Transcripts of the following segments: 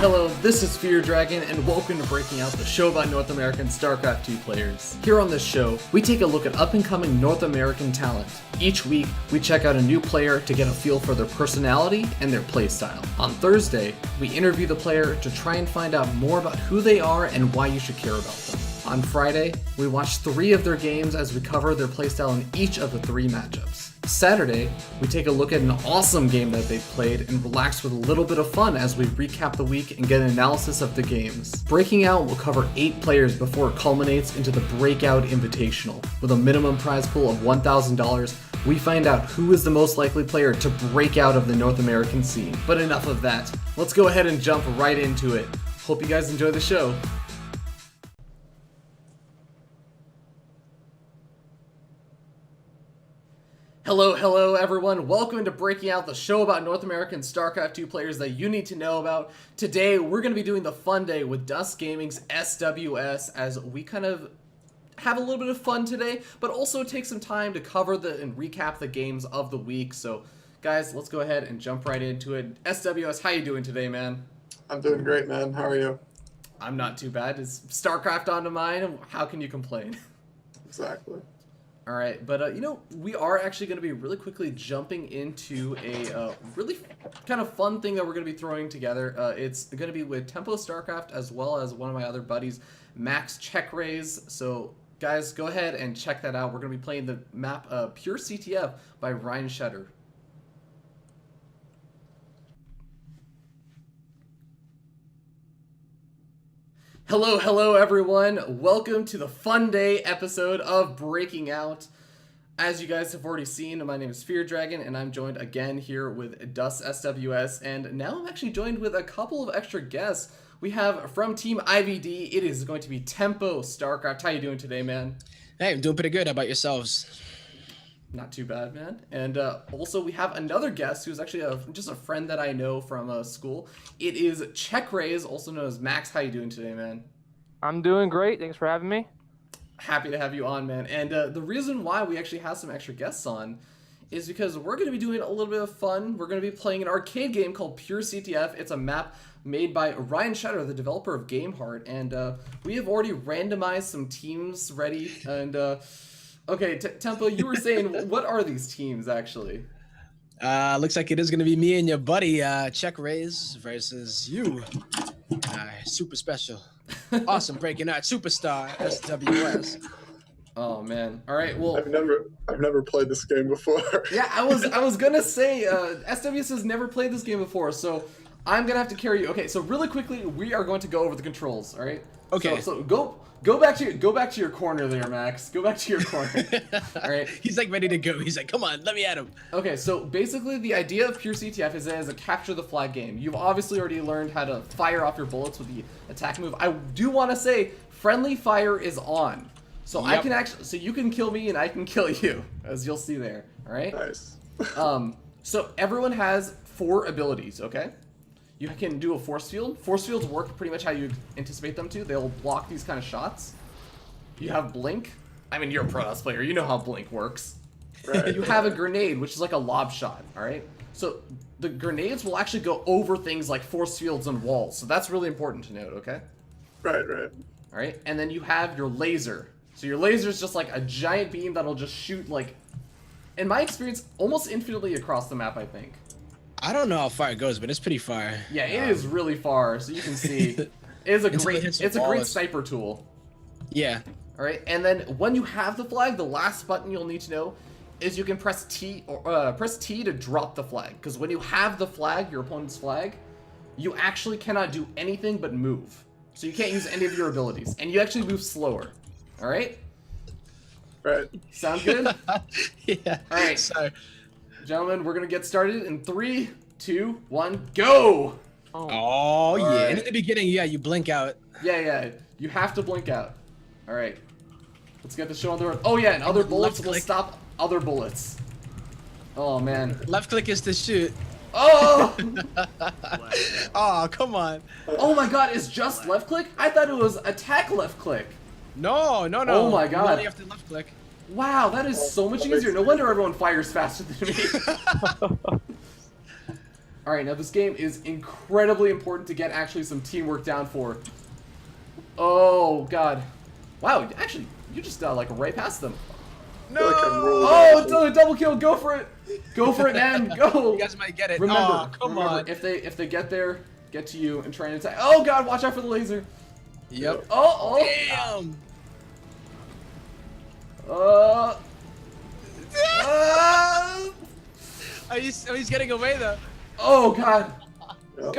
Hello, this is Fear Dragon, and welcome to Breaking Out, the show about North American StarCraft 2 players. Here on this show, we take a look at up-and-coming North American talent. Each week, we check out a new player to get a feel for their personality and their playstyle. On Thursday, we interview the player to try and find out more about who they are and why you should care about them. On Friday, we watch 3 of their games as we cover their playstyle in each of the 3 matchups. Saturday, we take a look at an awesome game that they've played and relax with a little bit of fun as we recap the week and get an analysis of the games. Breaking Out will cover 8 players before it culminates into the Breakout Invitational. With a minimum prize pool of $1,000, we find out who is the most likely player to break out of the North American scene. But enough of that. Let's go ahead and jump right into it. Hope you guys enjoy the show. Hello everyone, welcome to Breaking Out, the show about North American StarCraft 2 players that you need to know about. Today we're going to be doing the Funday with Dust Gaming's sWs as we kind of have a little bit of fun today, but also take some time to cover and recap the games of the week. So guys, let's go ahead and jump right into it. sWs, how you doing today, man? I'm doing great, man. How are you? I'm not too bad. Is StarCraft onto mine? How can you complain? Exactly. All right, but we are actually going to be really quickly jumping into a really kind of fun thing that we're going to be throwing together. It's going to be with Tempo StarCraft as well as one of my other buddies, Max Checkraise. So guys, go ahead and check that out. We're going to be playing the map Pure CTF by Ryan Shutter. Hello everyone. Welcome to the Funday episode of Breaking Out. As you guys have already seen, my name is Fear Dragon, and I'm joined again here with Dust SWS, and now I'm actually joined with a couple of extra guests. We have from Team IVD, it is going to be Tempo StarCraft. How you doing today, man? Hey, I'm doing pretty good. How about yourselves? Not too bad, man. And also we have another guest who's actually just a friend that I know from school. It is Checkraise, also known as Max. How you doing today, man? I'm doing great. Thanks for having me. Happy to have you on, man. And the reason why we actually have some extra guests on is because we're going to be doing a little bit of fun. We're going to be playing an arcade game called Pure CTF. It's a map made by Ryan Shutter, the developer of GameHeart. And we have already randomized some teams ready. And okay, Tempo, you were saying, what are these teams actually? Looks like it is going to be me and your buddy, Checkraise versus you. Super special. Awesome Breaking Out superstar, SWS. Oh man. All right. Well, I've never played this game before. Yeah, I was gonna say SWS has never played this game before, so I'm gonna have to carry you. Okay, so really quickly, we are going to go over the controls. All right. Okay. So go back to your corner there, Max. Go back to your corner. All right. He's like ready to go. He's like, come on, let me at him. Okay, so basically the idea of Pure CTF is that it's a capture the flag game. You've obviously already learned how to fire off your bullets with the attack move. I do want to say friendly fire is on. So Yep. I can actually, so you can kill me and I can kill you, as you'll see there. All right. Nice. So everyone has 4 abilities. Okay. You can do a force field. Force fields work pretty much how you anticipate them to. They'll block these kind of shots. You have blink. I mean, you're a pro player. You know how blink works. Right. You have a grenade, which is like a lob shot. All right. So the grenades will actually go over things like force fields and walls. So that's really important to note. Okay. Right. All right. And then you have your laser. So your laser is just like a giant beam that'll just shoot, like, in my experience, almost infinitely across the map, I think. I don't know how far it goes, but it's pretty far. Yeah, it is really far, so you can see. It is a great sniper tool. Yeah. All right, and then when you have the flag, the last button you'll need to know is you can press T or press T to drop the flag. Because when you have the flag, your opponent's flag, you actually cannot do anything but move. So you can't use any of your abilities, and you actually move slower. All right. Right. Sound good? Yeah. All right. So, gentlemen, we're gonna get started in 3, 2, 1, go! oh yeah. right. And in the beginning, yeah, you blink out. Yeah, you have to blink out. All right, let's get the show on the road. Oh yeah, and other bullets will stop other bullets. Oh man. Left click is to shoot. Oh! Oh, come on. Oh my god, it's just left click? I thought it was attack left click. No. Oh my God. You only have to left click. Wow, that is so much easier. No wonder everyone fires faster than me. All right, now this game is incredibly important to get actually some teamwork down for. Oh God! Wow, actually, you just like right past them. No! Oh, it's another double kill. Go for it. Go for it, man. Go. You guys might get it. Remember, come on. if they get there, get to you and try and attack. Oh God, watch out for the laser. Yep. Oh. Damn. Oh, he's getting away though. Oh God. Yep.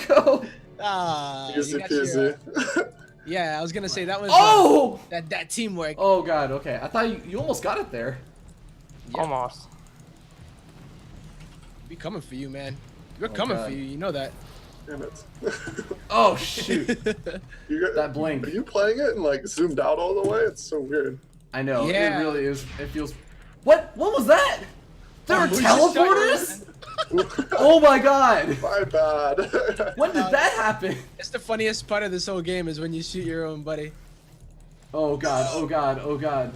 Go. Ah. Easy you got your, peasy. yeah, I was gonna say that was Oh. that teamwork. Oh God. Okay, I thought you almost got it there. Yeah. Almost. We coming for you, man. We're Oh, coming God. for you. You know that. Damn it. Oh shoot. That blink. Are you playing it and like zoomed out all the way? It's so weird. I know. Yeah. It really is. It feels. What was that? There were we just shot teleporters? Oh my God. My bad. When did that happen? It's the funniest part of this whole game is when you shoot your own buddy. Oh God. Oh God. Oh God.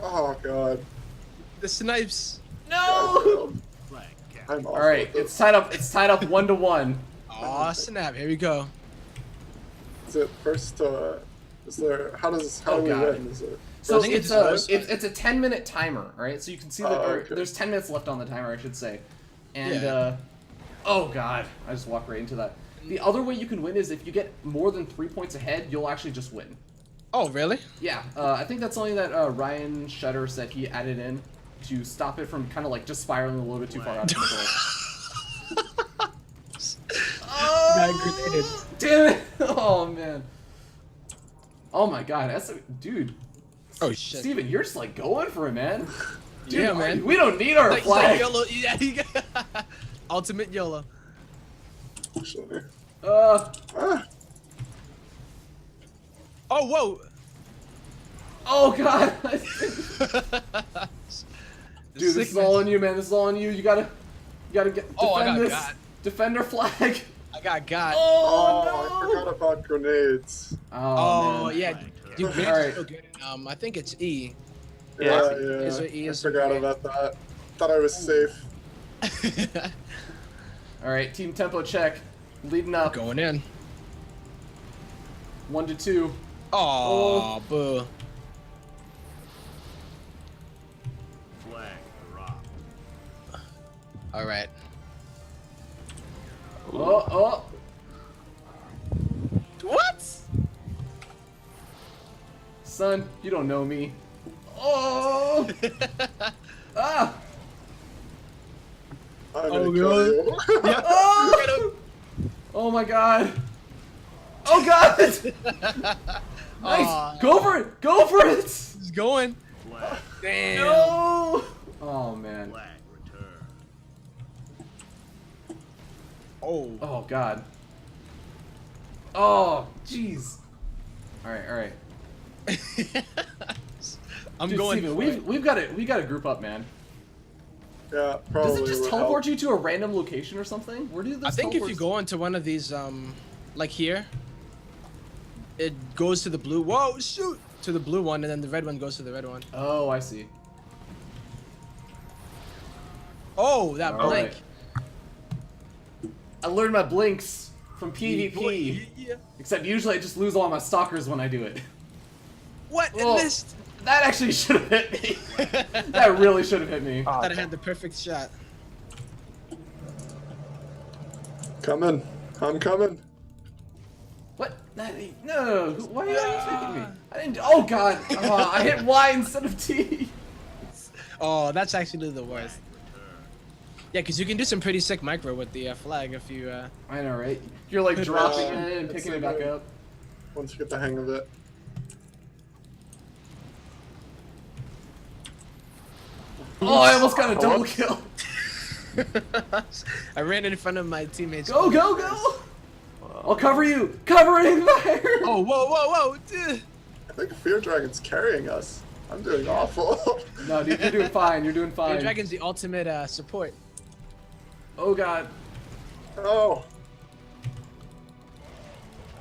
Oh god. The snipes. No. I'm All right, it's tied up. It's tied up 1-1. Aw, snap. Here we go. Is it first? Is there? How do Oh, we God. win? Is it? So think it's it's a 10-minute timer, all right? So you can see that Oh, okay. there's 10 minutes left on the timer, I should say. And Yeah. oh God, I just walked right into that. The other way you can win is if you get more than 3 points ahead, you'll actually just win. Oh, really? Yeah, I think that's something that Ryan Shutter said he added in to stop it from kind of like just spiraling a little bit too far out of control. Got grenaded. Damn it! Oh man. Oh my God, that's a dude. Oh shit. Steven, you're just like going for it, man. Dude, Yeah, man. We don't need our Like flag. YOLO. Yeah, you got ultimate YOLO. Actually. Uh, Ah, Oh, whoa. oh God. Dude, this is all on you, man. This is all on you. You gotta get Oh, I defend got this. got. Defend our flag. I got. Oh, I no. forgot about grenades. Oh, man. yeah. Dude, All right. I think it's E. Yeah, Yeah. yeah. Is it- I is it forgot grenade? about that. Thought I was safe. All right, team tempo check. Leading up. Going in. 1-2. Oh, boo. All right. Oh. What? Son, you don't know me. Oh. Ah. I'm Oh, gonna kill you. Yeah. Oh. Oh my God. Oh God. Nice. Aw. Go for it. Go for it. He's going. Damn. No. Oh man. Oh. Oh God. Oh jeez. All right. I'm Dude, going. Steven, for it. we got to group up, man. Yeah, probably. Does it just would teleport help. you to a random location or something? Where do this I think if you teleports- go into one of these, like here, it goes to the blue. Whoa, shoot! To the blue one, and then the red one goes to the red one. Oh, I see. Oh, that All blink. right. I learned my blinks from PvP. Yeah. Except usually I just lose all my stalkers when I do it. What? It Oh, missed. that actually should have hit me. That really should have hit me. Oh, Thought I had the perfect shot. Coming. I'm coming. What? No. Why are you taking me? I didn't. Oh God. I hit Y instead of T. Oh, that's actually the worst. Yeah, because you can do some pretty sick micro with the flag if you. I know, right? You're like dropping it and It's picking so it back good. up. Once you get the hang of it. Oh, I almost got a double kill. I ran in front of my teammates. Go. I'll cover you. Covering fire. Oh, whoa. Dude. I think Fear Dragon's carrying us. I'm doing awful. No, dude, you're doing fine. You're doing Your fine. Dragon's the ultimate support. Oh God. Oh.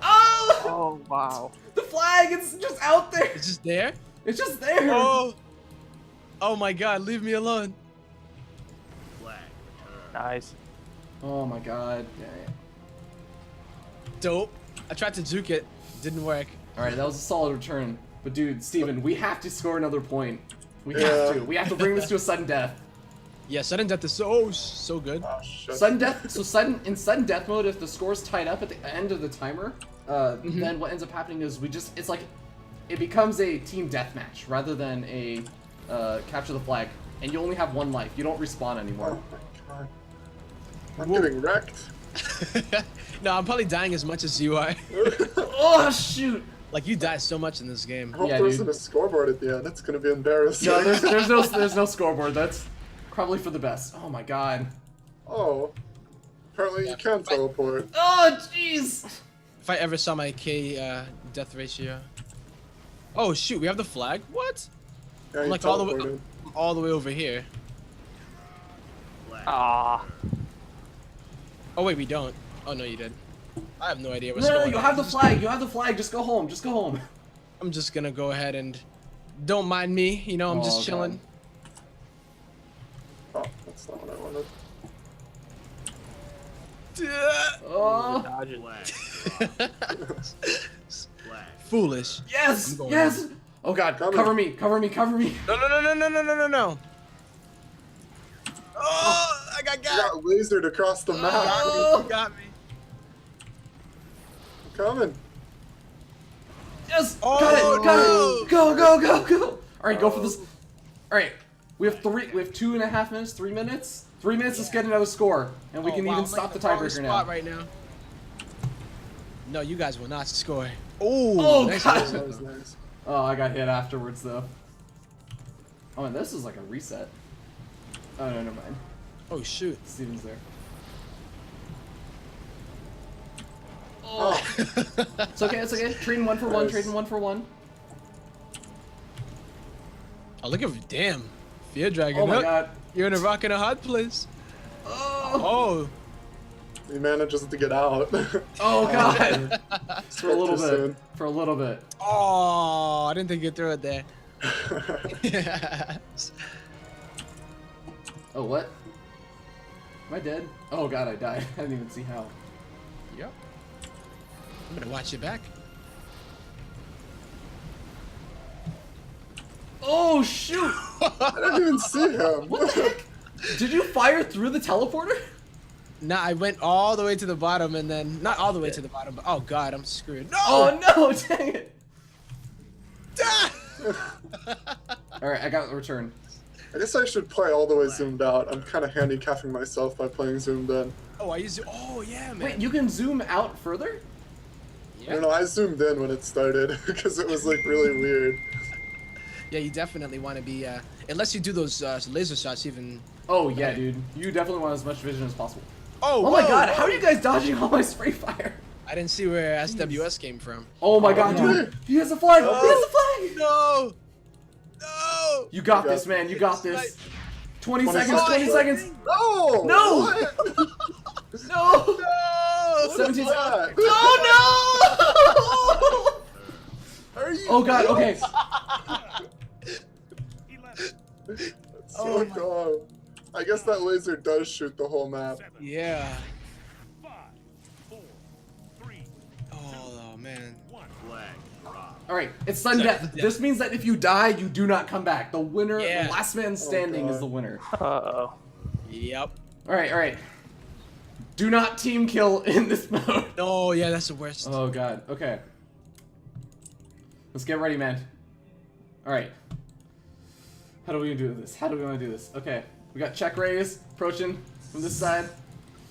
Oh! Oh, wow. The flag, it's just out there. It's just there. It's just there. Oh. Oh my God! Leave me alone. Nice. Oh my god. Dope. I tried to juke it. Didn't work. Alright, that was a solid return. But dude, Steven, we have to score another point. We Yeah. have to. We have to bring this to a sudden death. Yeah, sudden death is so good. Oh, shit. Sudden death. So in sudden death mode, if the score's tied up at the end of the timer, then what ends up happening is it's like it becomes a team deathmatch rather than a capture the flag, and you only have one life. You don't respawn anymore. Oh my god. I'm getting wrecked. No, I'm probably dying as much as you are. Oh shoot! Like you die so much in this game. I hope Yeah, there dude. isn't a scoreboard at the end. It's gonna be embarrassing. No, there's no scoreboard. That's probably for the best. Oh my god. Oh. Apparently you can teleport. Oh jeez. If I ever saw my K death ratio. Oh shoot, we have the flag? What? Yeah, I'm you like teleported. all the way over here. Ah. Oh wait, we don't. Oh no, you did. I have no idea what's No, going on. you have the flag. You have the flag. Just go home. Just go home. I'm just gonna go ahead and don't mind me. You know, I'm Oh, just God. chilling. Oh, that's not what I wanted. Oh. Dodge it. Foolish. Yes. I'm going Yes. Oh god. Coming. Cover me. Cover me. Cover me. No. Oh, I got You got. got lasered across the map. Oh. You got me. I'm coming. Yes. Oh, got it. Got no. it. Go. All right, go for this. All right. We have 2.5 minutes. 3 minutes. 3 minutes. Let's get another score, and we Oh, can wow, even I'm stop the in wrong tiebreaker spot now. right now. No, you guys will not score. Oh, Oh, nice God. reset, That was though. nice. Oh, I got hit afterwards though. Oh, and this is like a reset. Oh no, never mind. Oh shoot. Steven's there. Oh, It's okay. It's okay. Trading one for one. Nice. Trading one for one. Oh, look at damn. Fear Dragon. Oh my Look, god. you're in a rock and a hard place. Oh. Oh. he manages to get out. Oh god. It's For a little too bit. soon. For a little bit. Oh, I didn't think you'd throw it there. Yes. Oh what? Am I dead? Oh god, I died. I didn't even see how. Yep. I'm gonna watch you back. Oh shoot! I didn't even see him. What the heck? Did you fire through the teleporter? Nah, I went all the way to the bottom and then not all the way to the bottom, but oh god, I'm screwed. No! Oh no! Dang it! Ah! All right, I got the return. I guess I should play all the way zoomed out. I'm kind of handicapping myself by playing zoomed in. Oh, I used. Oh yeah, man. Wait, you can zoom out further? I don't know, I zoomed in when it started because it was like really weird. Yeah, you definitely want to be. Unless you do those laser shots, even. Oh yeah, dude. You definitely want as much vision as possible. Oh. Oh my whoa, god, whoa. how are you guys dodging all my spray fire? I didn't see where sWs came from. Oh my god, no. dude! He has a flag! He has a flag! No. No. You got You got this, man. You got this. 20 20 seconds. 20 seconds. seconds. No! No! What? No! No. 17 What? seconds. Oh no! Are you? Oh god. Okay. So dumb. I guess that laser does shoot the whole map. Yeah. Oh man. All right. It's sudden death. This means that if you die, you do not come back. The winner, Yeah. the last man standing, God. is the winner. Uh-oh. Yep. All right. All right. Do not team kill in this mode. Oh yeah, that's the worst. Oh god. Okay. Let's get ready, man. All right. How do we do this? How do we want to do this? Okay. We got check raise approaching from this side.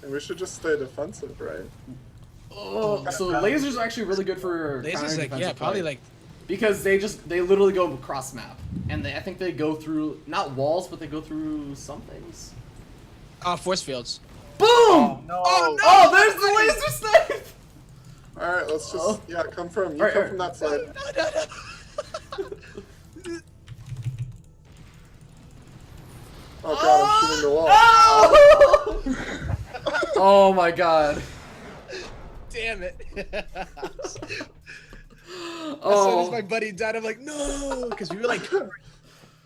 And we should just stay defensive, right? Oh, so lasers are actually really good for Lasers, countering like defensive probably play. like. Because they literally go across map, and I think they go through not walls, but they go through some things. Force fields. Boom! Oh no! Oh, there's the laser snipe! Alright, let's just, yeah, come from, you Alright, come alright. from that side. Oh god, I'm shooting the wall. Oh! Oh my god. Damn it! As soon Oh. as my buddy died, I'm like, no, because we were like,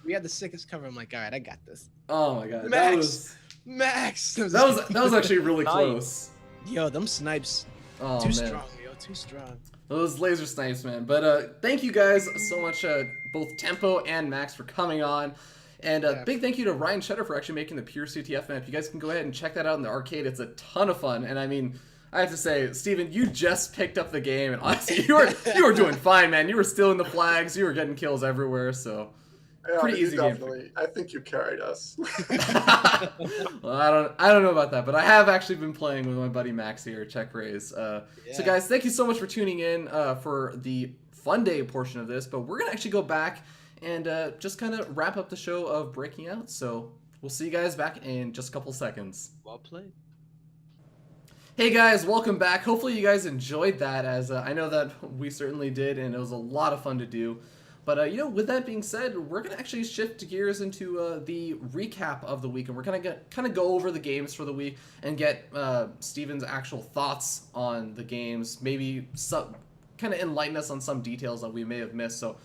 we had the sickest cover. I'm like, all right, I got this. Oh my god. That Max. was Max. That was actually really Nice. close. Yo, them snipes. Oh Too man. strong, yo. Too strong. Those laser snipes, man. But thank you guys so much, both Tempo and Max, for coming on. And Yeah. big thank you to Ryan Cheddar for actually making the pure CTF map. You guys can go ahead and check that out in the arcade. It's a ton of fun. And I mean, I have to say, Steven, you just picked up the game, and honestly, you were doing fine, man. You were stealing the flags, you were getting kills everywhere, so Yeah, pretty you easy game. definitely. I think you carried us. Well, I don't know about that, but I have actually been playing with my buddy Max here, Check Raise. So guys, thank you so much for tuning in for the Funday portion of this, but we're gonna actually go back and just kind of wrap up the show of Breaking Out. So we'll see you guys back in just a couple seconds. Well played. Hey guys, welcome back. Hopefully you guys enjoyed that, as I know that we certainly did, and it was a lot of fun to do. But, you know, with that being said, we're going to actually shift gears into the recap of the week, and we're going to kind of go over the games for the week and get Steven's actual thoughts on the games, maybe some kind of enlighten us on some details that we may have missed. So,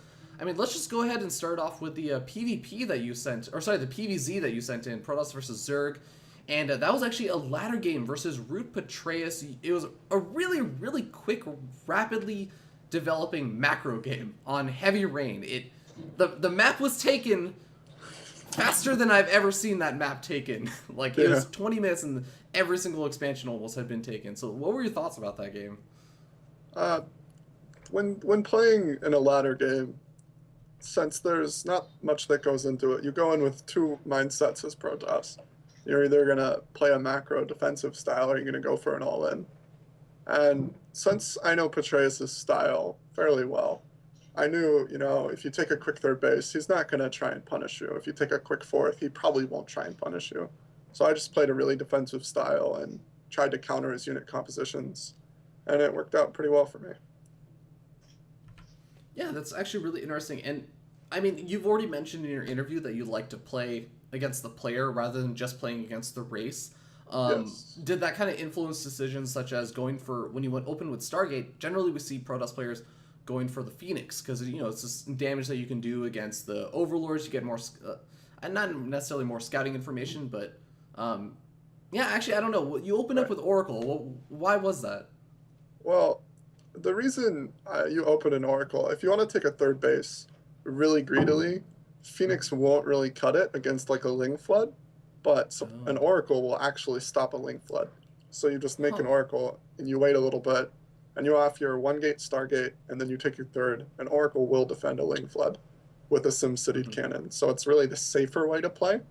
I mean, let's just go ahead and start off with the PvP that you sent, or sorry, the PvZ that you sent in, Protoss versus Zerg. And that was actually a ladder game versus Root Patreus. It was a really, really quick, rapidly developing macro game on heavy rain. The map was taken faster than I've ever seen that map taken. Like, it was 20 minutes and every single expansion almost had been taken. So what were your thoughts about that game? When playing in a ladder game, since there's not much that goes into it, you go in with two mindsets as Protoss. You're either going to play a macro defensive style or you're going to go for an all-in. And since I know Patreus' style fairly well, I knew, you know, if you take a quick third base, he's not going to try and punish you. If you take a quick fourth, he probably won't try and punish you. So I just played a really defensive style and tried to counter his unit compositions, and it worked out pretty well for me. Yeah, that's actually really interesting. And, I mean, you've already mentioned in your interview that you like to play against the player rather than just playing against the race. Yes. Did that kind of influence decisions such as going for, when you went open with Stargate, generally we see Protoss players going for the Phoenix because, you know, it's just damage that you can do against the Overlords. You get more, and not necessarily more scouting information, but yeah, actually, I don't know. You opened up with Oracle. Why was that? Well, the reason you open an Oracle, if you want to take a third base really greedily, Phoenix won't really cut it against like a Ling Flood, but an Oracle will actually stop a Ling Flood. So you just make an Oracle and you wait a little bit, and you off your one gate Stargate, and then you take your third. An Oracle will defend a Ling Flood with a SimCity cannon. So it's really the safer way to play.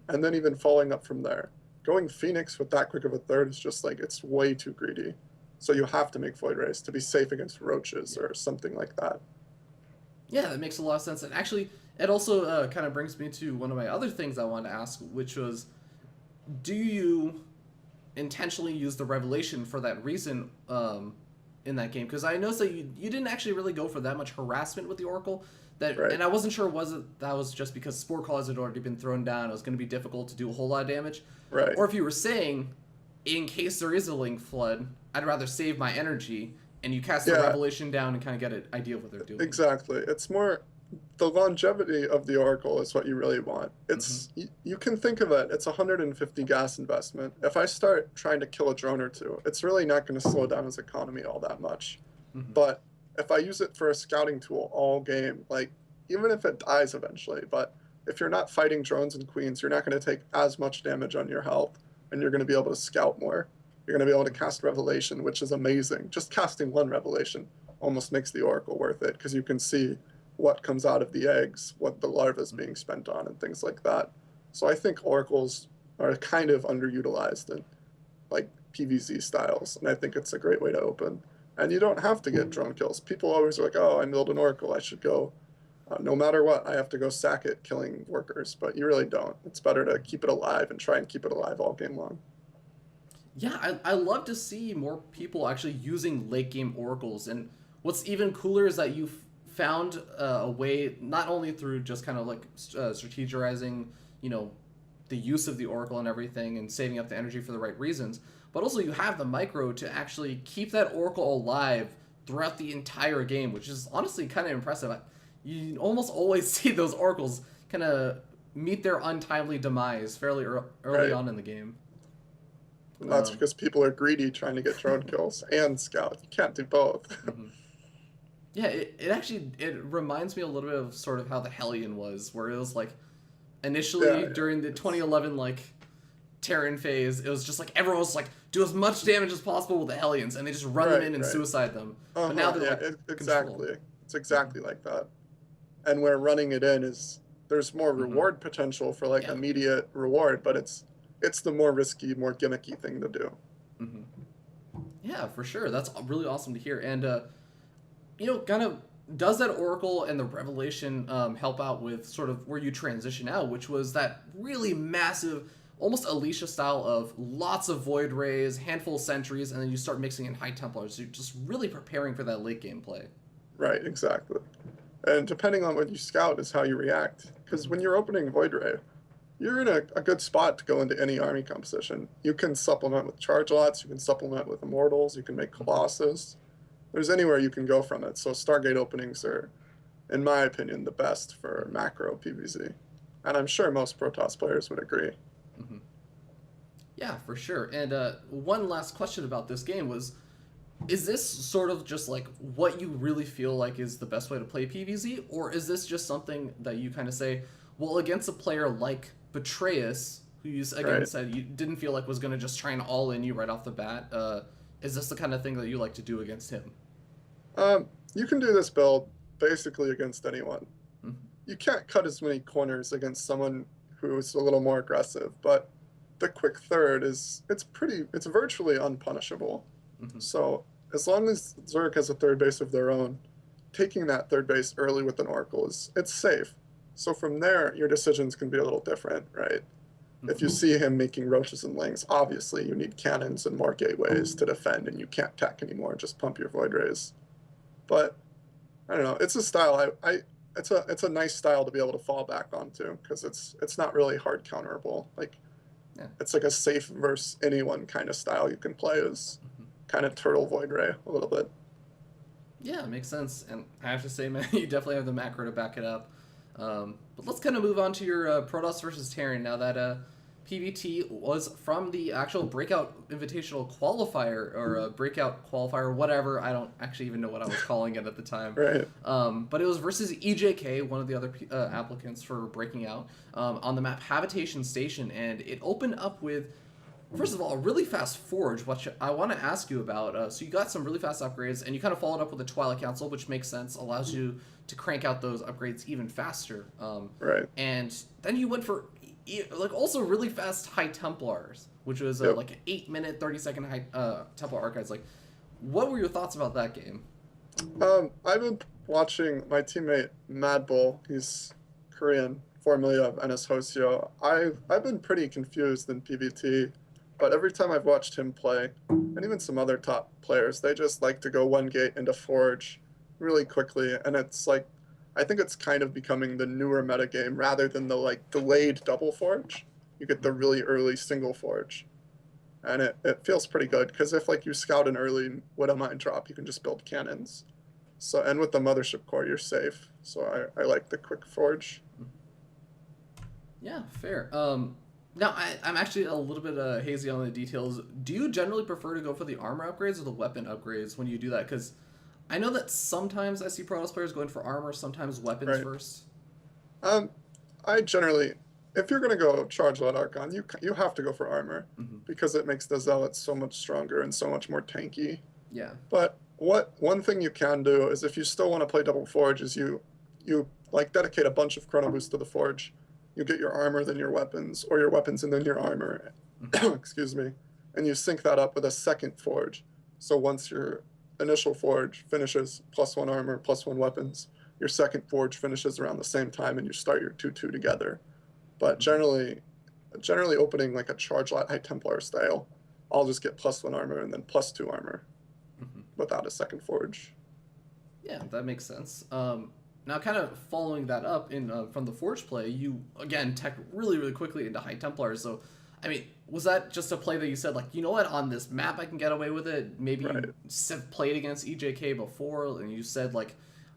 And then even following up from there, going Phoenix with that quick of a third is just like, it's way too greedy. So you have to make Void Race to be safe against roaches or something like that. Yeah, that makes a lot of sense. And actually, it also kind of brings me to one of my other things I wanted to ask, which was, do you intentionally use the Revelation for that reason in that game? Because I noticed that you didn't actually really go for that much harassment with the Oracle. And I wasn't sure that was just because Spore Claws had already been thrown down. It was going to be difficult to do a whole lot of damage. Right. Or if you were saying, in case there is a Ling Flood, I'd rather save my energy, and you cast the Revelation down and kind of get an idea of what they're doing. Exactly. It's more, the longevity of the Oracle is what you really want. It's you can think of it, it's 150 gas investment. If I start trying to kill a drone or two, it's really not going to slow down his economy all that much. But if I use it for a scouting tool all game, like, even if it dies eventually, but if you're not fighting drones and queens, you're not going to take as much damage on your health, and you're going to be able to scout more. You're going to be able to cast Revelation, which is amazing. Just casting one Revelation almost makes the Oracle worth it, because you can see what comes out of the eggs, what the larva is being spent on, and things like that. So I think Oracles are kind of underutilized in like PvZ styles, and I think it's a great way to open. And you don't have to get drone kills. People always are like, oh, I milled an Oracle, I should go, no matter what, I have to go sack it killing workers, but you really don't. It's better to keep it alive and try and keep it alive all game long. Yeah, I love to see more people actually using late game Oracles, and what's even cooler is that you've found a way, not only through just kind of like strategizing, you know, the use of the Oracle and everything and saving up the energy for the right reasons, but also you have the micro to actually keep that Oracle alive throughout the entire game, which is honestly kind of impressive. You almost always see those Oracles kind of meet their untimely demise fairly early on in the game. And that's because people are greedy trying to get drone kills and scout. You can't do both. Yeah, it reminds me a little bit of sort of how the Hellion was, where it was like initially during the 2011 like Terran phase, it was just like everyone was like do as much damage as possible with the Hellions, and they just run them in and suicide them. But now they're exactly. It's exactly like that. And where running it in is there's more reward potential for like immediate reward, but it's the more risky, more gimmicky thing to do. Yeah, for sure. That's really awesome to hear. And kind of does that Oracle and the Revelation help out with sort of where you transition out, which was that really massive, almost Alicia style of lots of Void Rays, handful of Sentries, and then you start mixing in High Templars. So you're just really preparing for that late game play. Right, exactly. And depending on what you scout is how you react. Because when you're opening Void Ray, you're in a good spot to go into any army composition. You can supplement with charge lots, you can supplement with Immortals, you can make Colossus. There's anywhere you can go from it. So Stargate openings are, in my opinion, the best for macro PvZ. And I'm sure most Protoss players would agree. Yeah, for sure. And one last question about this game was, is this sort of just like what you really feel like is the best way to play PvZ? Or is this just something that you kind of say, well, against a player like Betrayus, who you again said you didn't feel like was going to just try and all in you right off the bat, is this the kind of thing that you like to do against him? You can do this build basically against anyone. You can't cut as many corners against someone who's a little more aggressive, but the quick third it's virtually unpunishable. So as long as Zerg has a third base of their own, taking that third base early with an Oracle it's safe. So from there, your decisions can be a little different, right? If you see him making roaches and lings, obviously you need cannons and more gateways to defend, and you can't tech anymore. Just pump your Void Rays. But I don't know. It's a style. It's a nice style to be able to fall back onto because it's not really hard counterable. Like it's like a safe versus anyone kind of style you can play as kind of turtle Void Ray a little bit. Yeah, it makes sense. And I have to say, man, you definitely have the macro to back it up. But let's kind of move on to your Protoss versus Terran now that PVT was from the actual Breakout Invitational Qualifier or Breakout Qualifier, whatever. I don't actually even know what I was calling it at the time. Right. But it was versus EJK, one of the other applicants for Breaking Out, on the map Habitation Station, and it opened up with, first of all, a really fast Forge, which I want to ask you about. So you got some really fast upgrades, and you kind of followed up with the Twilight Council, which makes sense, allows you to crank out those upgrades even faster. Right. And then you went for like also really fast High Templars, which was like an 8-minute, 30-second High Templar archives. Like, what were your thoughts about that game? I've been watching my teammate Mad Bull. He's Korean, formerly of NS Hoseo. I've been pretty confused in PvT. But every time I've watched him play, and even some other top players, they just like to go one gate into Forge really quickly. And it's like, I think it's kind of becoming the newer meta game rather than the like delayed double Forge. You get the really early single Forge. And it feels pretty good because if like you scout an early Widow Mine drop, you can just build cannons. So, and with the Mothership Core, you're safe. So I like the quick Forge. Yeah, fair. Now, I'm actually a little bit hazy on the details. Do you generally prefer to go for the armor upgrades or the weapon upgrades when you do that? Because I know that sometimes I see Protoss players going for armor, sometimes weapons first. I generally, if you're going to go charge lot Archon, you have to go for armor because it makes the Zealots so much stronger and so much more tanky. Yeah. But one thing you can do is if you still want to play double Forge is you like dedicate a bunch of Chrono Boost to the Forge. You get your armor, then your weapons, or your weapons and then your armor, excuse me, and you sync that up with a second Forge. So once your initial Forge finishes +1 armor, +1 weapons, your second Forge finishes around the same time and you start your 2-2 together. But generally opening like a charge lot High Templar style, I'll just get +1 armor and then +2 armor without a second Forge. Yeah, that makes sense. Now, kind of following that up from the Forge play, you, again, tech really, really quickly into High Templars. So, I mean, was that just a play that you said, like, you know what, on this map I can get away with it? Maybe you played against EJK before, and you said, like,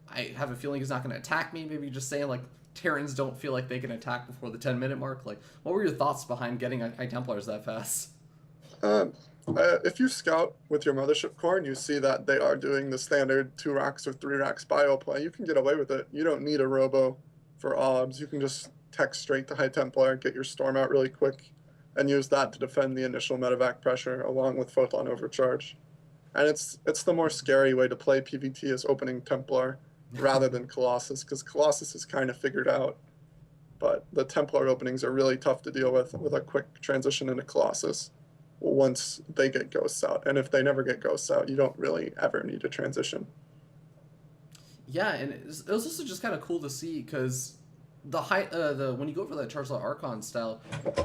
I have a feeling he's not going to attack me. Maybe you're just saying, like, Terrans don't feel like they can attack before the 10-minute mark. Like, what were your thoughts behind getting High Templars that fast? If you scout with your Mothership Core and you see that they are doing the standard 2 racks or 3 racks bio play, you can get away with it. You don't need a Robo for obs. You can just tech straight to High Templar, get your Storm out really quick, and use that to defend the initial medevac pressure along with Photon Overcharge. And it's the more scary way to play PvT is opening Templar rather than Colossus, because Colossus is kind of figured out. But the Templar openings are really tough to deal with a quick transition into Colossus once they get ghosts out. And if they never get ghosts out, you don't really ever need to transition. Yeah, and it was also just kind of cool to see because when you go for that Charizard Archon style,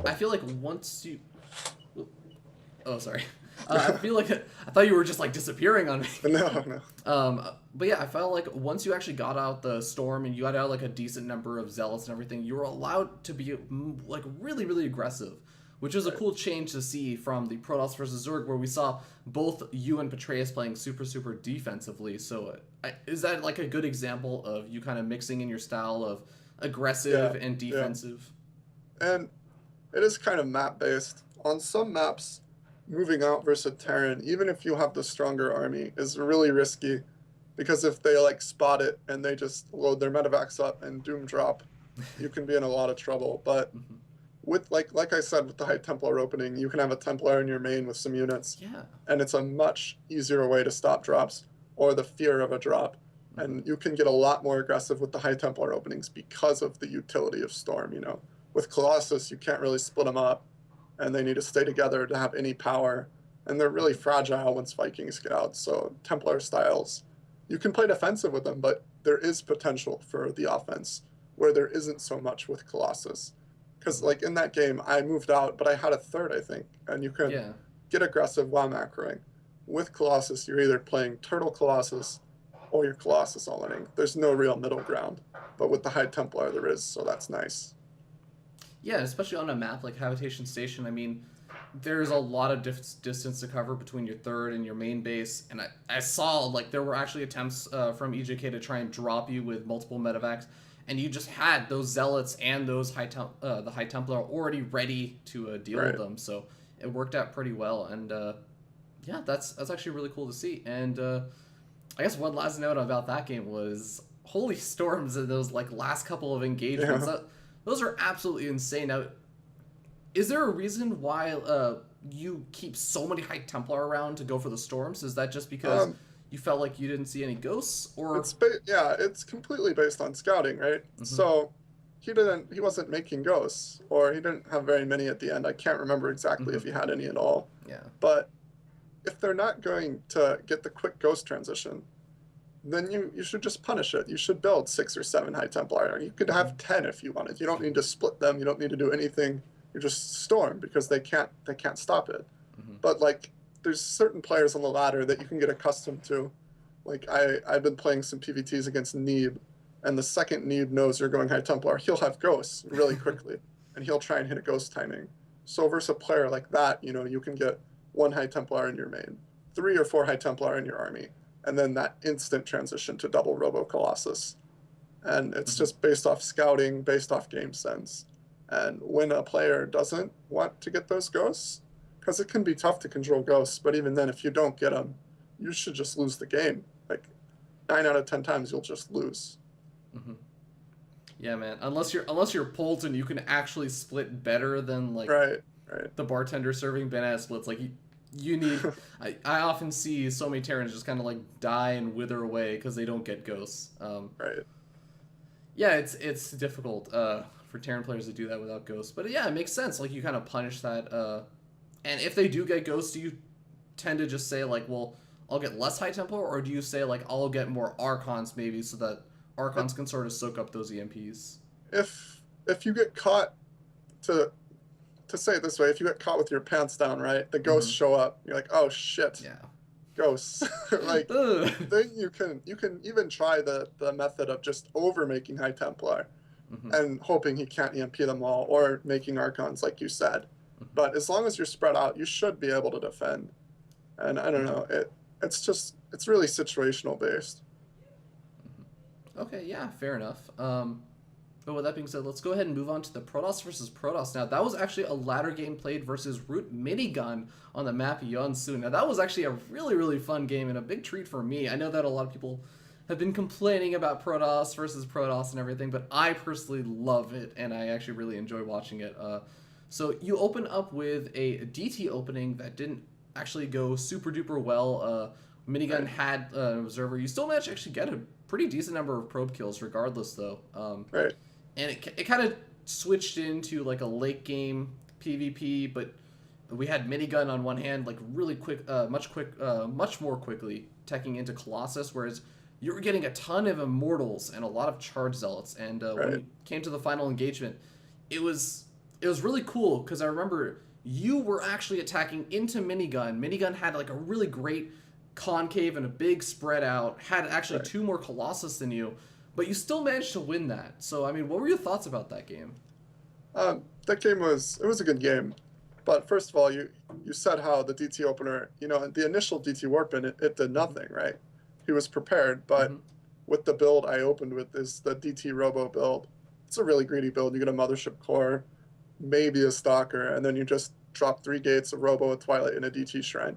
I feel like once you, oh sorry, I feel like I thought you were just like disappearing on me. No. But yeah, I felt like once you actually got out the Storm and you got out like a decent number of Zealots and everything, you were allowed to be like really, really aggressive, which was a cool change to see from the Protoss versus Zerg, where we saw both you and Patreus playing super, super defensively. So is that like a good example of you kind of mixing in your style of aggressive and defensive? Yeah. And it is kind of map-based. On some maps, moving out versus Terran, even if you have the stronger army, is really risky. Because if they like spot it and they just load their medevacs up and doom drop, you can be in a lot of trouble. But with like I said, with the High Templar opening, you can have a Templar in your main with some units. Yeah. And it's a much easier way to stop drops or the fear of a drop. And you can get a lot more aggressive with the High Templar openings because of the utility of Storm, you know. With Colossus, you can't really split them up, and they need to stay together to have any power. And they're really fragile once Vikings get out. So Templar styles, you can play defensive with them, but there is potential for the offense where there isn't so much with Colossus. Because like in that game, I moved out, but I had a third, I think, and you can get aggressive while macroing. With Colossus, you're either playing Turtle Colossus or you're Colossus all-inning. There's no real middle ground, but with the High Templar there is, so that's nice. Yeah, especially on a map like Habitation Station. I mean, there's a lot of distance to cover between your third and your main base, and I saw like there were actually attempts from EJK to try and drop you with multiple medevacs, and you just had those Zealots and those the High Templar already ready to deal with them, so it worked out pretty well, and yeah, that's actually really cool to see. And I guess one last note about that game was holy storms in those like last couple of engagements. Those are absolutely insane. Now, is there a reason why you keep so many High Templar around to go for the storms? Is that just because you felt like you didn't see any ghosts, or it's completely based on scouting, right? So he wasn't making ghosts, or he didn't have very many at the end. I can't remember exactly if he had any at all. Yeah. But if they're not going to get the quick ghost transition, then you should just punish it. You should build 6 or 7 High Templar. You could have 10 if you wanted. You don't need to split them. You don't need to do anything. You just storm because they can't stop it. But like there's certain players on the ladder that you can get accustomed to. Like I've been playing some PvTs against Neeb, and the second Neeb knows you're going High Templar, he'll have ghosts really quickly, and he'll try and hit a ghost timing. So versus a player like that, you know, you can get 1 High Templar in your main, 3 or 4 High Templar in your army, and then that instant transition to double Robo Colossus. And it's just based off scouting, based off game sense. And when a player doesn't want to get those ghosts, because it can be tough to control ghosts, but even then, if you don't get them, you should just lose the game. Like 9 out of 10 times, you'll just lose. Yeah, man. Unless you're Polton, you can actually split better than like the bartender serving banana splits. Like you need. I often see so many Terrans just kind of like die and wither away because they don't get ghosts. Yeah, it's difficult for Terran players to do that without ghosts. But yeah, it makes sense. Like you kind of punish that. And if they do get ghosts, do you tend to just say like, well, I'll get less High Templar, or do you say like I'll get more Archons maybe so that Archons can sort of soak up those EMPs? If you get caught, to say it this way, if you get caught with your pants down, right, the ghosts show up. You're like, oh shit. Yeah. Ghosts. Like then you can even try the method of just over making High Templar and hoping he can't EMP them all, or making Archons like you said. But as long as you're spread out, you should be able to defend. And I don't know, it's really situational based. Okay, yeah, fair enough. But with that being said, let's go ahead and move on to the Protoss versus Protoss now. That was actually a ladder game played versus Root Minigun on the map Yonsu. Now that was actually a really, really fun game and a big treat for me. I know that a lot of people have been complaining about Protoss versus Protoss and everything, but I personally love it and I actually really enjoy watching it. So you open up with a DT opening that didn't actually go super duper well. Minigun had an observer. You still managed to actually get a pretty decent number of probe kills regardless though. Right. And it kind of switched into like a late game PvP, but we had Minigun on one hand, like really quick, much more quickly teching into Colossus, whereas you were getting a ton of Immortals and a lot of Charge Zealots. And when it came to the final engagement, it was really cool because I remember you were actually attacking into Minigun. Minigun had like a really great concave and a big spread out, had actually two more Colossus than you, but you still managed to win that. So, I mean, what were your thoughts about that game? That game was a good game. But first of all, you said how the DT opener, the initial DT Warpin, it did nothing, right? He was prepared, but with the build I opened with is the DT Robo build. It's a really greedy build. You get a Mothership Core, maybe a Stalker, and then you just drop 3 gates, a Robo, a Twilight, and a DT Shrine.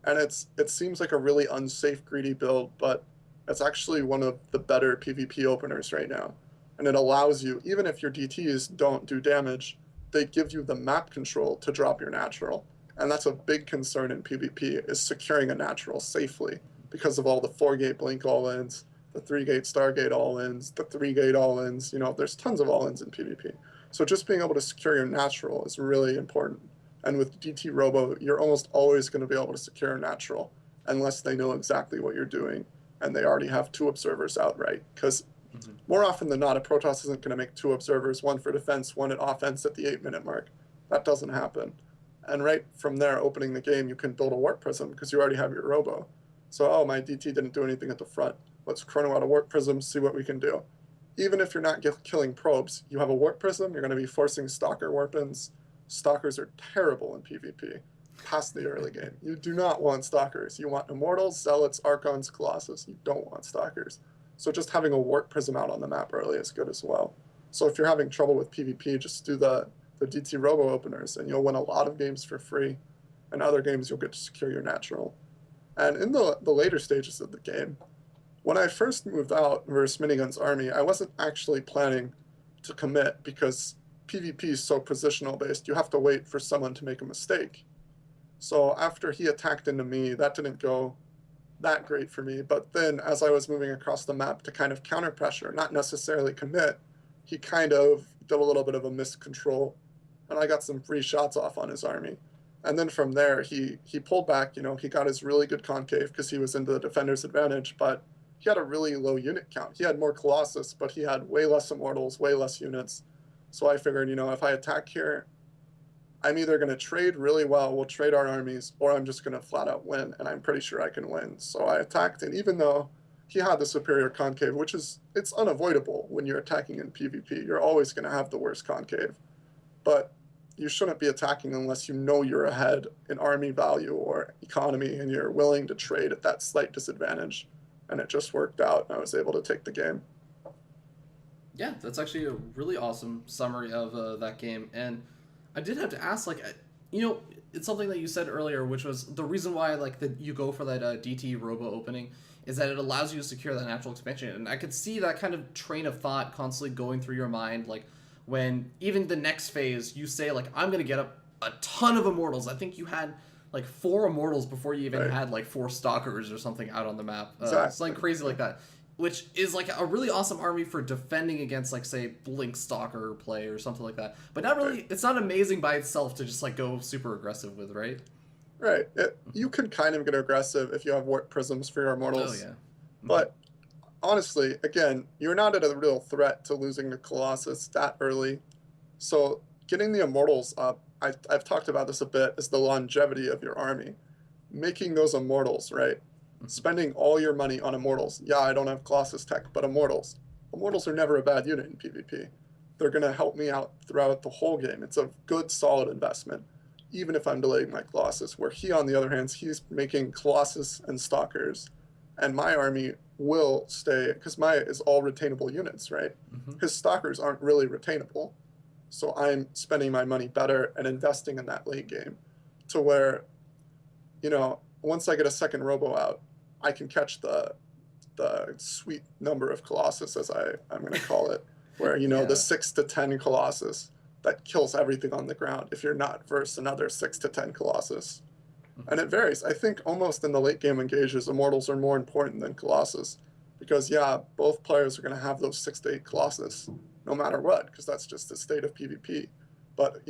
And it seems like a really unsafe, greedy build, but it's actually one of the better PvP openers right now. And it allows you, even if your DTs don't do damage, they give you the map control to drop your natural. And that's a big concern in PvP, is securing a natural safely because of all the 4-gate Blink all-ins, the 3-gate Stargate all-ins, the 3-gate all-ins. There's tons of all-ins in PvP. So just being able to secure your natural is really important. And with DT Robo, you're almost always going to be able to secure a natural unless they know exactly what you're doing and they already have 2 observers outright. Because more often than not, a Protoss isn't going to make 2 observers, one for defense, one at offense at the 8-minute mark. That doesn't happen. And right from there, opening the game, you can build a Warp Prism because you already have your Robo. So, my DT didn't do anything at the front. Let's chrono out a Warp Prism, see what we can do. Even if you're not killing probes, you have a Warp Prism, you're going to be forcing Stalker Warpins. Stalkers are terrible in PvP past the early game. You do not want Stalkers. You want Immortals, Zealots, Archons, Colossus. You don't want Stalkers. So just having a Warp Prism out on the map early is good as well. So if you're having trouble with PvP, just do the DT Robo openers and you'll win a lot of games for free. And other games you'll get to secure your natural. And in the later stages of the game, when I first moved out versus Minigun's army, I wasn't actually planning to commit because PvP is so positional based. You have to wait for someone to make a mistake. So after he attacked into me, that didn't go that great for me. But then as I was moving across the map to kind of counter pressure, not necessarily commit, he kind of did a little bit of a miscontrol. And I got some free shots off on his army. And then from there, he pulled back. He got his really good concave because he was into the defender's advantage. But he had a really low unit count. He had more Colossus, but he had way less Immortals, way less units. So I figured, if I attack here, I'm either going to trade really well, we'll trade our armies, or I'm just going to flat out win, and I'm pretty sure I can win. So I attacked, and even though he had the superior concave, it's unavoidable when you're attacking in PvP. You're always going to have the worst concave. But you shouldn't be attacking unless you know you're ahead in army value or economy, and you're willing to trade at that slight disadvantage. And it just worked out, and I was able to take the game. Yeah, that's actually a really awesome summary of that game. And I did have to ask, it's something that you said earlier, which was the reason why, you go for that DT Robo opening is that it allows you to secure that natural expansion. And I could see that kind of train of thought constantly going through your mind, when even the next phase, you say, I'm going to get a ton of Immortals. I think you had, 4 Immortals before you even had, 4 Stalkers or something out on the map. Exactly. Something crazy like that. Which is a really awesome army for defending against say Blink Stalker play or something like that. But not really, it's not amazing by itself to just go super aggressive with, right? Right. You can kind of get aggressive if you have Warp Prisms for your Immortals. Oh yeah. But honestly, again, you're not at a real threat to losing the Colossus that early. So getting the Immortals up, I've talked about this a bit, is the longevity of your army. Making those Immortals, right? Spending all your money on Immortals. Yeah, I don't have Colossus tech, but Immortals. Immortals are never a bad unit in PvP. They're going to help me out throughout the whole game. It's a good, solid investment, even if I'm delaying my Colossus. Where he, on the other hand, he's making Colossus and Stalkers and my army will stay, because my is all retainable units, right? Mm-hmm. His stalkers aren't really retainable. So I'm spending my money better and investing in that late game to where, once I get a second robo out, I can catch the sweet number of Colossus, as I'm going to call it, where, Yeah. the 6 to 10 Colossus that kills everything on the ground if you're not versus another 6 to 10 Colossus. And it varies. I think almost in the late game engages, Immortals are more important than Colossus. Because, yeah, both players are going to have those 6 to 8 Colossus, no matter what, because that's just the state of PvP. But,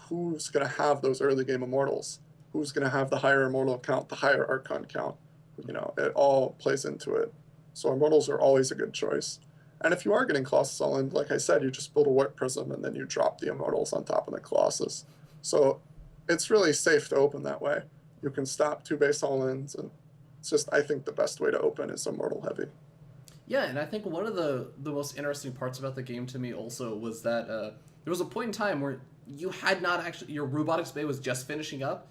who's going to have those early game Immortals? Who's going to have the higher Immortal count, the higher Archon count? It all plays into it. So Immortals are always a good choice. And if you are getting Colossus all in, like I said, you just build a Warp Prism and then you drop the Immortals on top of the Colossus. So it's really safe to open that way. You can stop 2 base all-ins, and it's just, I think, the best way to open is Immortal heavy. Yeah, and I think one of the most interesting parts about the game to me also was that there was a point in time where you had not actually, your Robotics Bay was just finishing up,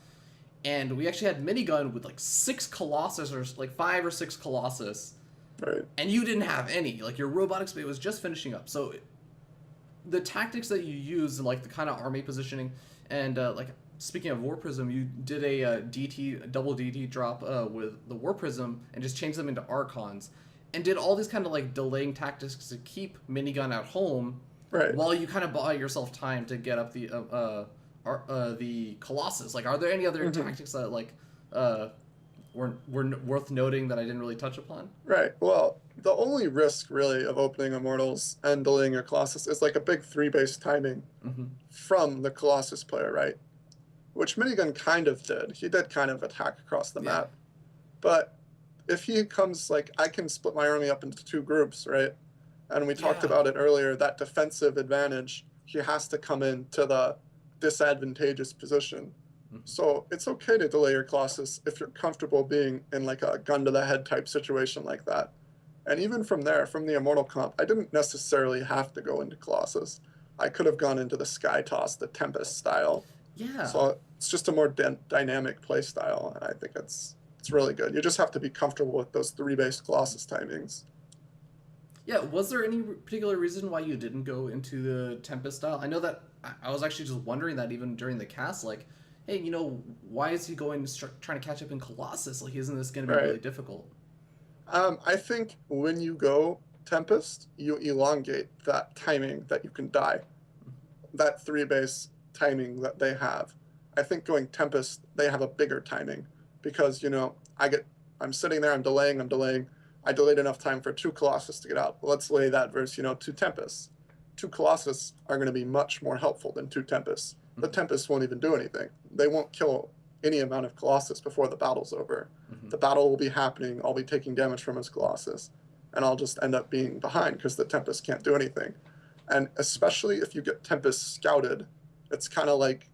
and we actually had Minigun with like 6 Colossus, or like 5 or 6 Colossus, Right. and you didn't have any. Like, your Robotics Bay was just finishing up. So the tactics that you use, and like the kind of army positioning, and speaking of War Prism, you did a double DT drop with the War Prism and just changed them into Archons, and did all these kind of like delaying tactics to keep Minigun at home, Right. while you kind of buy yourself time to get up the Colossus. Like, are there any other tactics that were worth noting that I didn't really touch upon? Right. Well, the only risk really of opening Immortals and delaying your Colossus is like a big 3-base timing from the Colossus player, right? Which Minigun kind of did. He did kind of attack across the map. But if he comes, like, I can split my army up into 2 groups, right? And we talked about it earlier, that defensive advantage, he has to come into the disadvantageous position. So it's okay to delay your Colossus if you're comfortable being in like a gun to the head type situation like that. And even from there, from the Immortal comp, I didn't necessarily have to go into Colossus. I could have gone into the Sky Toss, the Tempest style. Yeah. So it's just a more dynamic play style, and I think it's really good. You just have to be comfortable with those 3-base Colossus timings. Yeah, was there any particular reason why you didn't go into the Tempest style? I know that I was actually just wondering that even during the cast, like, hey, why is he going trying to catch up in Colossus? Like, isn't this going to be really difficult? I think when you go Tempest, you elongate that timing that you can die. That 3-base timing that they have. I think going Tempest, they have a bigger timing because, I'm sitting there, I'm delaying. I delayed enough time for 2 Colossus to get out. Let's lay that versus, 2 Tempests. 2 Colossus are going to be much more helpful than 2 Tempests. The Tempests won't even do anything. They won't kill any amount of Colossus before the battle's over. The battle will be happening, I'll be taking damage from his Colossus, and I'll just end up being behind because the Tempest can't do anything. And especially if you get Tempest scouted, it's kind of like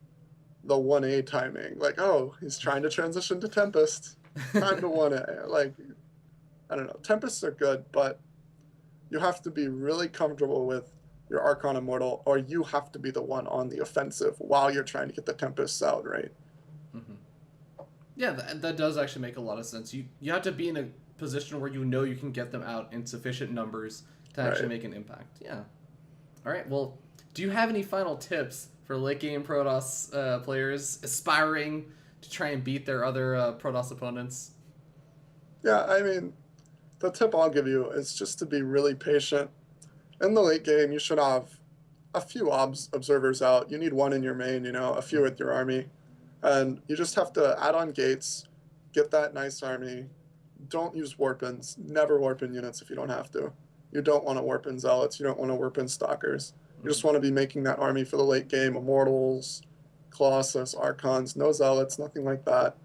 the 1A timing. Like, oh, he's trying to transition to Tempest. Time to 1A. Like, I don't know. Tempests are good, but you have to be really comfortable with your Archon Immortal, or you have to be the one on the offensive while you're trying to get the Tempests out, right? Yeah, that does actually make a lot of sense. You have to be in a position where you can get them out in sufficient numbers to actually make an impact. Yeah. All right, well, do you have any final tips for late game Protoss players aspiring to try and beat their other Protoss opponents? Yeah, I mean, the tip I'll give you is just to be really patient. In the late game, you should have a few observers out. You need 1 in your main, a few with your army. And you just have to add on gates, get that nice army. Don't use warpins. Never warpin units if you don't have to. You don't want to warpin zealots. You don't want to warpin stalkers. You just want to be making that army for the late game. Immortals, Colossus, Archons, no zealots, nothing like that.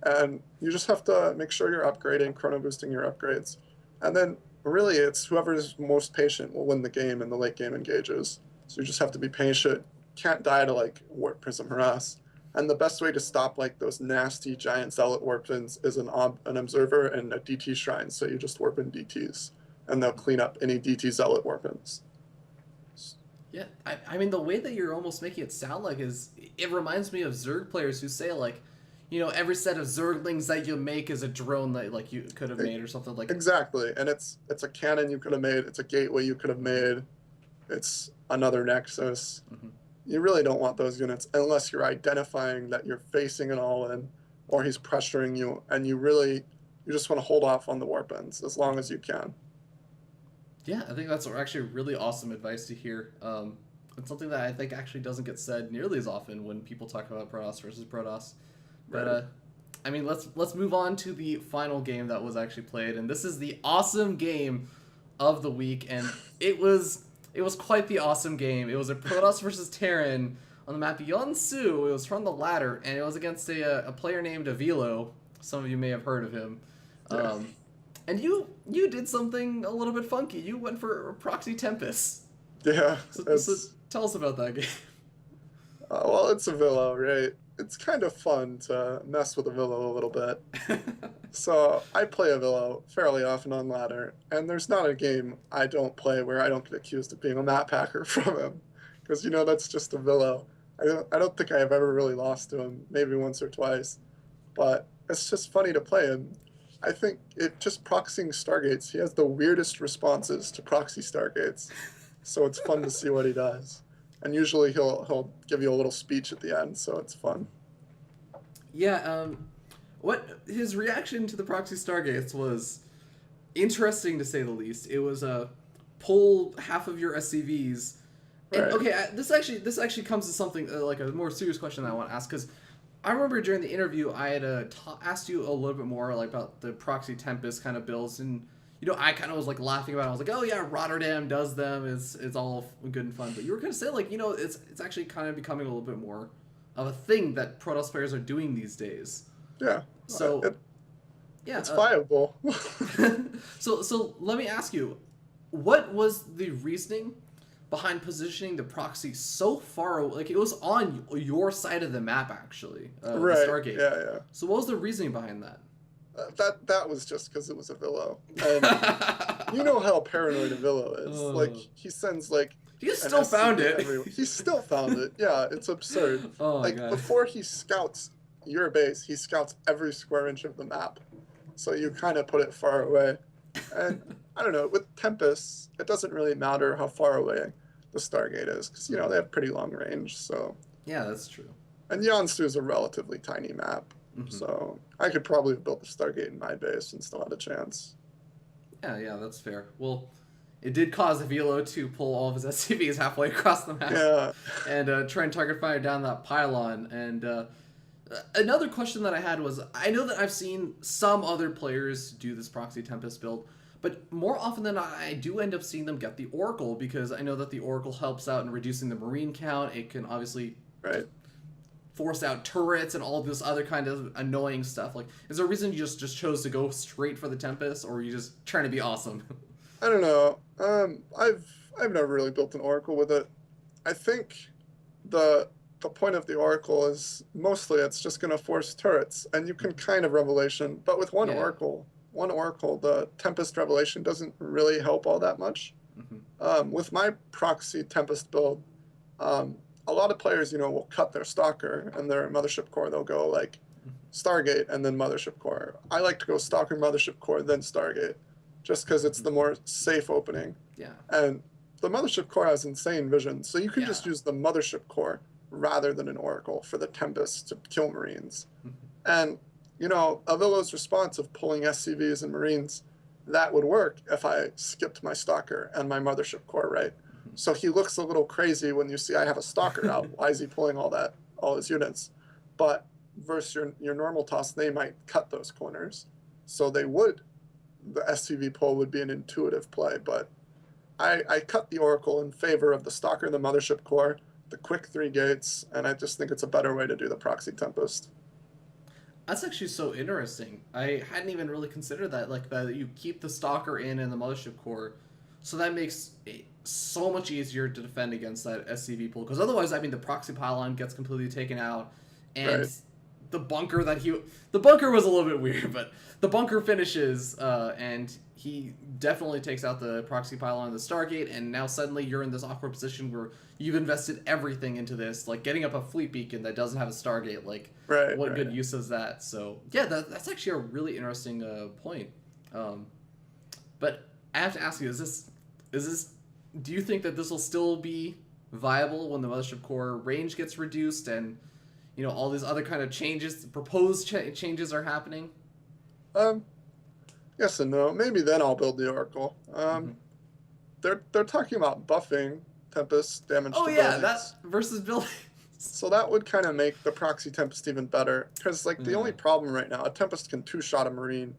And you just have to make sure you're upgrading, chrono boosting your upgrades. And then really it's whoever's most patient will win the game in the late game engages. So you just have to be patient. Can't die to like Warp Prism Harass. And the best way to stop like those nasty giant zealot warpins is an observer and a DT shrine. So you just warp in DTs and they'll clean up any DT zealot warpins. Yeah, I mean, the way that you're almost making it sound like it reminds me of Zerg players who say, like, every set of Zerglings that you make is a drone that like you could have made or something like. Exactly, and it's a cannon you could have made. It's a gateway you could have made. It's another Nexus. Mhm. You really don't want those units unless you're identifying that you're facing an all-in, or he's pressuring you, and you just want to hold off on the warp ends as long as you can. Yeah, I think that's actually really awesome advice to hear. It's something that I think actually doesn't get said nearly as often when people talk about Protoss versus Protoss. But Right. I mean, let's move on to the final game that was actually played, and this is the awesome game of the week, and it was quite the awesome game. It was a Protoss versus Terran on the map Yonsu. It was from the ladder, and it was against a player named Avilo. Some of you may have heard of him. Yeah. And you did something a little bit funky. You went for Proxy Tempest. Yeah. So tell us about that game. Well, it's a Villo, right? It's kind of fun to mess with a Villo a little bit. So I play a Villo fairly often on ladder, and there's not a game I don't play where I don't get accused of being a map hacker from him, because that's just a Villo. I don't think I have ever really lost to him, maybe once or twice, but it's just funny to play him. I think it just proxying Stargates. He has the weirdest responses to proxy Stargates, so it's fun to see what he does. And usually he'll give you a little speech at the end, so it's fun. Yeah, what his reaction to the proxy Stargates was interesting to say the least. It was pull half of your SCVs. And Right. okay, this actually comes to something like a more serious question that I want to ask, because I remember during the interview I had asked you a little bit more like about the proxy Tempest kind of builds, and I kind of was like laughing about it. I was like, oh yeah, Rotterdam does them. It's all good and fun. But you were gonna say like it's actually kind of becoming a little bit more of a thing that Protoss players are doing these days. Yeah. So yeah, it's viable. so let me ask you, what was the reasoning behind positioning the proxy so far away? Like it was on your side of the map actually, Right. the Stargate. Yeah. So what was the reasoning behind that? That was just because it was a Villo. And you know how paranoid a Villo is. Like he sends like. He an still found SCV it. everywhere. He still found it. Yeah, it's absurd. Oh my like God. before he scouts your base, he scouts every square inch of the map. So you kind of put it far away. And I don't know, with Tempest, it doesn't really matter how far away the Stargate is, because they have pretty long range. So Yeah, that's true. and Yonsu is a relatively tiny map. Mhm. So I could probably have built the Stargate in my base and still had a chance. Yeah, that's fair. Well, it did cause Avilo to pull all of his SCVs halfway across the map Yeah. and try and target fire down that pylon. And another question that I had was, I know that I've seen some other players do this Proxy Tempest build, but more often than not, I do end up seeing them get the Oracle, because I know that the Oracle helps out in reducing the Marine count. It can obviously Right. force out turrets and all this other kind of annoying stuff. Like, is there a reason you just chose to go straight for the Tempest, or are you just trying to be awesome? I don't know. I've never really built an Oracle with it. I think the point of the Oracle is mostly it's just going to force turrets, and you can kind of Revelation, but with one Yeah. Oracle, the Tempest Revelation doesn't really help all that much. Mhm. With my proxy Tempest build, a lot of players, will cut their Stalker and their Mothership Core. They'll go like Stargate and then Mothership Core. I like to go Stalker, Mothership Core, then Stargate, just because it's the more safe opening. Yeah. And the Mothership Core has insane vision, so you can just Yeah. use the Mothership Core rather than an Oracle for the Tempest to kill Marines. Mhm. And, Avilo's response of pulling SCVs and Marines, that would work if I skipped my Stalker and my Mothership Core, right? So he looks a little crazy when you see I have a Stalker out. Why is he pulling all his units? But versus your normal toss, they might cut those corners. So the SCV pull would be an intuitive play, but I cut the Oracle in favor of the Stalker and the Mothership Core, the quick 3 gates, and I just think it's a better way to do the Proxy Tempest. That's actually so interesting. I hadn't even really considered that, like that you keep the Stalker in and the Mothership Core, so that makes it so much easier to defend against that SCV pull. Because otherwise, I mean, the proxy pylon gets completely taken out, and Right. the bunker the bunker was a little bit weird, but the bunker finishes, and he definitely takes out the proxy pylon of the Stargate, and now suddenly you're in this awkward position where you've invested everything into this, like getting up a fleet beacon that doesn't have a Stargate. Like, what good use is that? So yeah, that's actually a really interesting point. But I have to ask you, is this? Do you think that this will still be viable when the mothership core range gets reduced and all these other kind of changes, proposed changes are happening? Yes and no. Maybe then I'll build the Oracle. They're talking about buffing Tempest damage to buildings. That versus buildings. So that would kind of make the proxy Tempest even better, because the only problem right now, a Tempest can two-shot a Marine,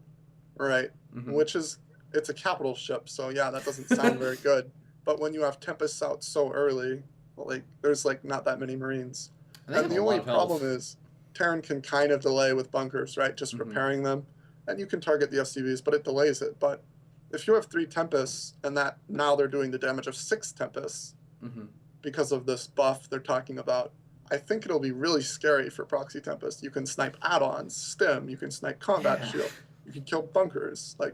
right? Which is, it's a capital ship, so yeah, that doesn't sound very good. But when you have Tempests out so early, there's not that many Marines. And the only problem is Terran can kind of delay with bunkers, right? Just repairing them. And you can target the sWs, but it delays it. But if you have 3 Tempests, and that now they're doing the damage of 6 Tempests because of this buff they're talking about, I think it'll be really scary for Proxy Tempest. You can snipe add-ons, stim, you can snipe combat shield, you can kill bunkers. I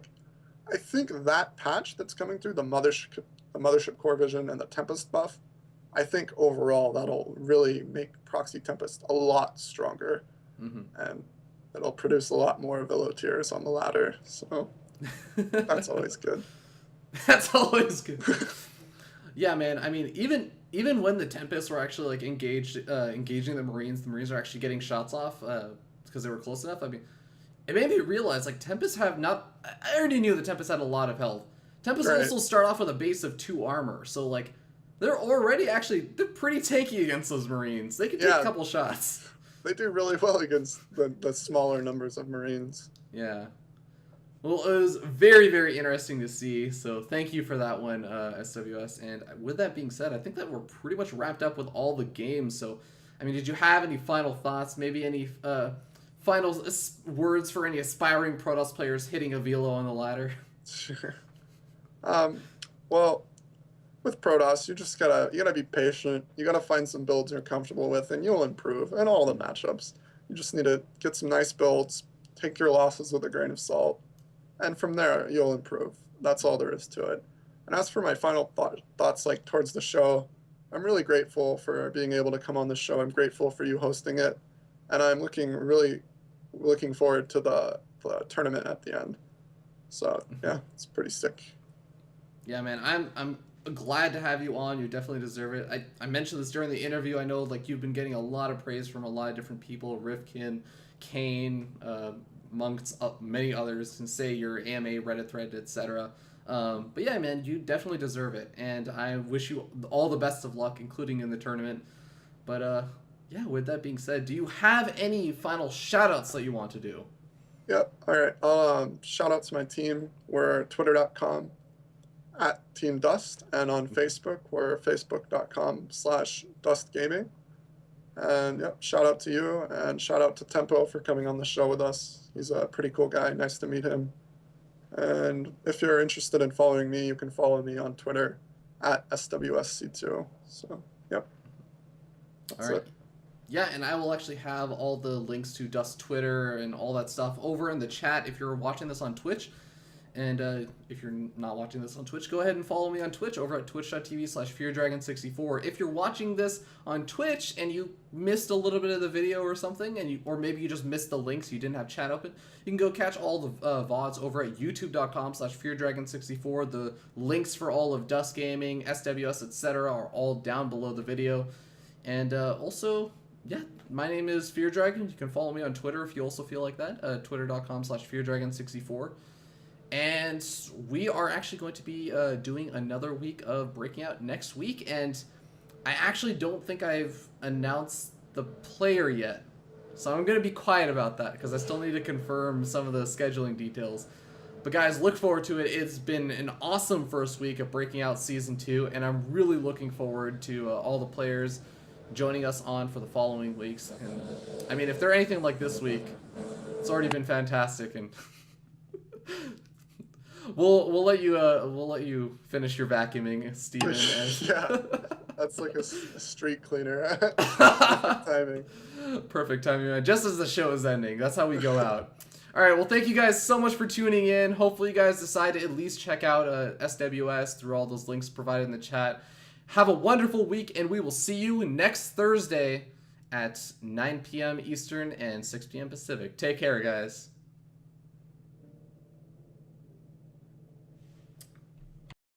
think that patch that's coming through, the Mothership Core Vision and the Tempest buff, I think overall that'll really make Proxy Tempest a lot stronger. And it'll produce a lot more Vilo tiers on the ladder. So that's always good. That's always good. Yeah, man. I mean, even when the Tempests were actually engaging the Marines are actually getting shots off because they were close enough. I mean, it made me realize Tempests have not. I already knew the Tempests had a lot of health. Tempests also start off with a base of 2 armor, so they're already they're pretty tanky against those Marines. They can take a couple shots. They do really well against the smaller numbers of Marines. Yeah. Well, it was very, very interesting to see. So thank you for that one, sWs. And with that being said, I think that we're pretty much wrapped up with all the games. So, I mean, did you have any final thoughts? Maybe any final words for any aspiring Protoss players hitting a Vilo on the ladder? Sure. Well, with Protoss, you gotta be patient. You gotta find some builds you're comfortable with, and you'll improve in all the matchups. You just need to get some nice builds, take your losses with a grain of salt, and from there you'll improve. That's all there is to it. And as for my final thoughts, towards the show, I'm really grateful for being able to come on the show. I'm grateful for you hosting it, and I'm really looking forward to the tournament at the end. So yeah, it's pretty sick. Yeah, man, I'm glad to have you on. You definitely deserve it. I mentioned this during the interview. I know you've been getting a lot of praise from a lot of different people, Rifkin, Kane, amongst many others, and say your AMA Reddit thread, etc. But yeah, man, you definitely deserve it, and I wish you all the best of luck, including in the tournament. But yeah, with that being said, do you have any final shout-outs that you want to do? Yep. All right. I'll shout out to my team. We're twitter.com @TeamDust, and on Facebook, we're facebook.com/DustGaming. And yep, shout out to you, and shout out to Tempo for coming on the show with us. He's a pretty cool guy. Nice to meet him. And if you're interested in following me, you can follow me on Twitter @SWSC2. So, yep. That's it. Yeah, and I will actually have all the links to Dust Twitter and all that stuff over in the chat if you're watching this on Twitch. And if you're not watching this on Twitch, go ahead and follow me on Twitch over at twitch.tv/FearDragon64. If you're watching this on Twitch and you missed a little bit of the video or something, or maybe you just missed the links, you didn't have chat open, you can go catch all the VODs over at youtube.com/FearDragon64. The links for all of Dust Gaming, SWS, etc. are all down below the video. And also, yeah, my name is FearDragon. You can follow me on Twitter if you also feel like that, twitter.com/FearDragon64. And we are actually going to be doing another week of Breaking Out next week, and I actually don't think I've announced the player yet, so I'm going to be quiet about that because I still need to confirm some of the scheduling details. But guys, look forward to it. It's been an awesome first week of Breaking Out Season 2, and I'm really looking forward to all the players joining us on for the following weeks. And I mean, if they're anything like this week, it's already been fantastic, and We'll let you finish your vacuuming, Steven. Yeah. That's like a street cleaner. Perfect timing. Perfect timing, man. Just as the show is ending. That's how we go out. All right, well, thank you guys so much for tuning in. Hopefully you guys decide to at least check out SWS through all those links provided in the chat. Have a wonderful week, and we will see you next Thursday at 9 p.m. Eastern and 6 p.m. Pacific. Take care, guys.